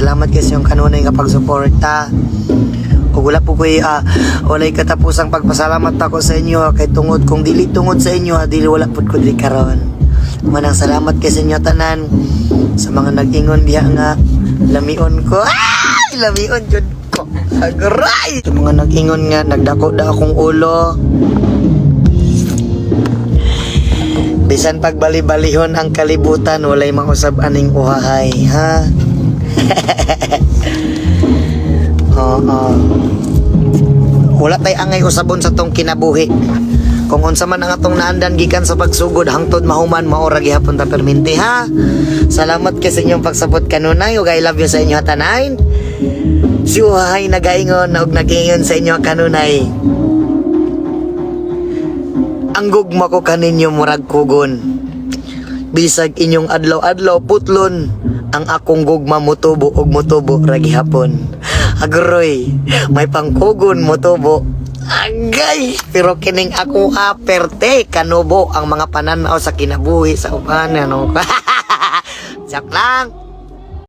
salamat kay sa inyong kanunay nga pagsuporta. Kung wala po ko'y walay katapusang pagpasalamat ako sa inyo kay tungod kung dili tungod sa inyo dili wala po ko dili karon. Manang salamat kay sa inyo tanan sa mga nag-ingon diha nga lamion ko. Lamion jud ko. Agray. Sa mga nag-ingon nga nagdako da akong ulo. Bisan pagbali-balihon ang kalibutan, walay mausab aning uhahay, ha? Oo. Wala tay angay usabon sa tong kinabuhi. Kung unsa man ang atong naandan gikan sa pagsugod hangtod mahuman maora gihapon ta perminti, ha? Salamat kay sa inyong pagsabot kanunay ug I love you sa inyo tanan. Si uhahay nagaingon og nag-ingon sa inyo kanunay. Ang gugma ko kaninyo murag kugon. Bisag inyong adlaw-adlaw putlon, ang akong gugma mutubo og mutubo ra gihapon. Agroy, may pangkugon mutubo. Agay, pero kining ako perte kanubo ang mga pananaw sa kinabuhi sa uban ano. Sak lang.